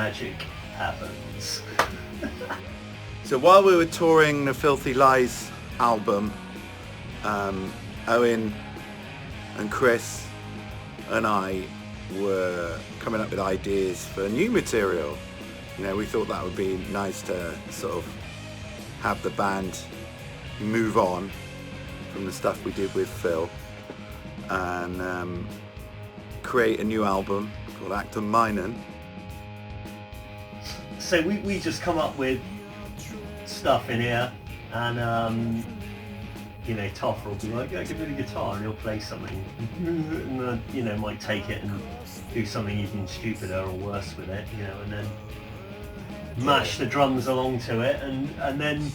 magic happens. So while we were touring the Filthy Lies album, Owen and Chris and I were coming up with ideas for new material. You know, we thought that would be nice to sort of have the band move on from the stuff we did with Phil and create a new album called Achtung Minen. So we just come up with stuff in here, and you know, Toffer will be like, yeah, give me the guitar, and he'll play something, and you know, might take it and do something even stupider or worse with it, you know, and then mash the drums along to it, and then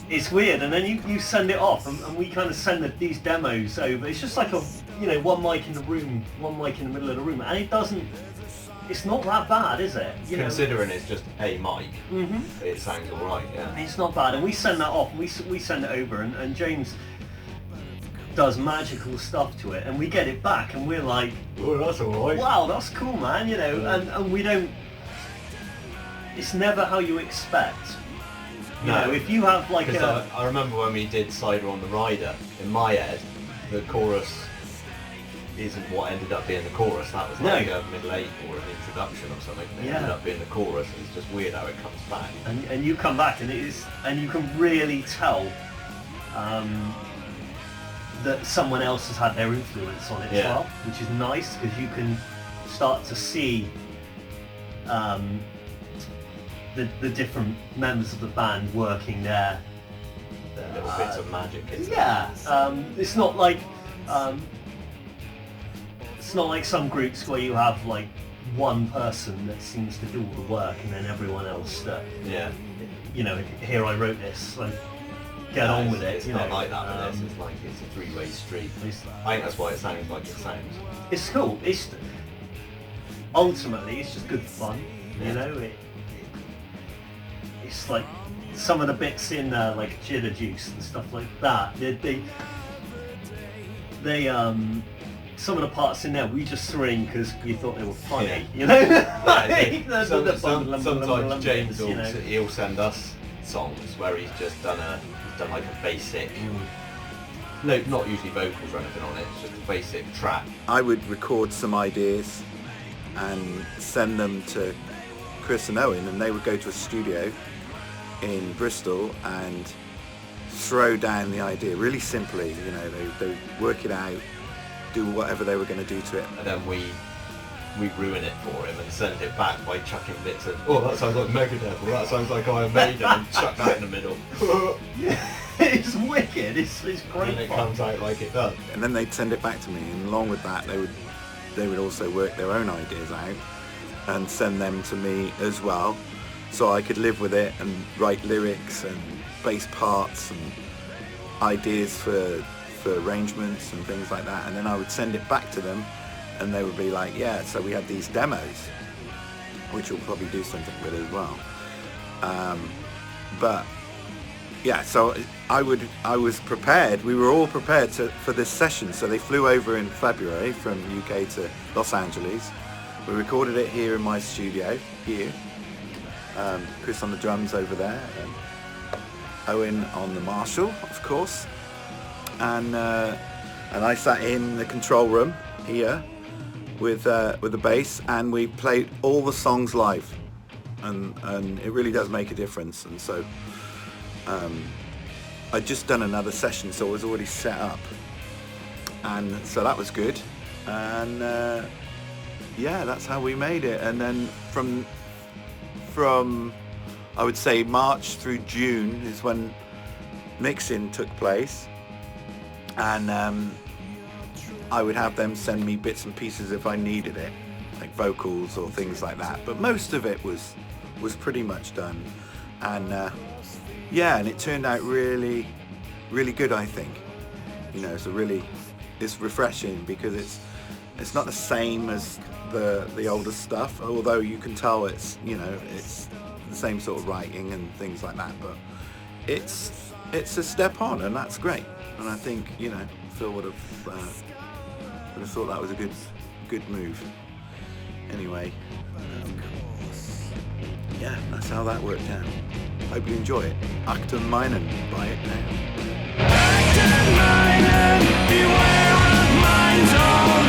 it's weird, and then you send it off, and we kind of send these demos over. It's just like a, you know, one mic in the room, one mic in the middle of the room, and it's not that bad, is it? You Considering it's just a mic, it sounds alright, yeah. It's not bad, and we send that off, and we send it over, and James does magical stuff to it, and we get it back, and we're like, Oh, that's alright. wow, that's cool, man, you know, and we don't, it's never how you expect. You know, if you have like I remember when we did Cider on the Rider, in my head, the chorus isn't what ended up being the chorus. That was like a middle eight or an introduction or something. It ended up being the chorus, and it's just weird how it comes back. And you come back, and you can really tell that someone else has had their influence on it as well, which is nice, because you can start to see the different members of the band working their little bits of magic. It's not like some groups where you have like one person that seems to do all the work, and then everyone else that you know, here I wrote this, like get on with it. It's not like that with this. It's like it's a three-way street. I think that's why it sounds like it sounds. It's cool. It's ultimately it's just good fun. You know, it's like some of the bits in there, like Jitter Juice and stuff like that. They some of the parts in there we just threw in because we thought they were funny, you know. Sometimes James will he'll send us songs where he's done like a basic, no, not usually vocals or anything on it. It's just a basic track. I would record some ideas and send them to Chris and Owen, and they would go to a studio in Bristol and throw down the idea really simply. You know, they would work it out, do whatever they were going to do to it, and then we ruin it for him and send it back by chucking bits of, oh, that sounds like Megadeth, or that sounds like Iron Maiden, and chuck that in the middle. It's wicked. It's great. And it comes out like it does. And then they'd send it back to me, and along with that they would also work their own ideas out and send them to me as well, so I could live with it and write lyrics and bass parts and ideas for arrangements and things like that. And then I would send it back to them, and they would be like, yeah, so we had these demos, which we'll probably do something with as well. But yeah, so I was prepared. We were all prepared for this session. So they flew over in February from UK to Los Angeles. We recorded it here in my studio here. Chris on the drums over there, and Owen on the Marshall, of course, and I sat in the control room here with the bass, and we played all the songs live, and it really does make a difference. And so I'd just done another session, so it was already set up, and so that was good. And yeah, that's how we made it. And then from I would say March through June is when mixing took place, and I would have them send me bits and pieces if I needed it, like vocals or things like that, but most of it was pretty much done. And yeah, and it turned out really, really good, I think. You know, it's refreshing, because it's not the same as the older stuff, although you can tell it's, you know, it's the same sort of writing and things like that, but it's a step on, and that's great. And I think, you know, Phil would have thought that was a good move. Anyway, yeah, that's how that worked out. Hope you enjoy it. Achtung Minen, buy it now. Achtung Minen, beware of mind's own.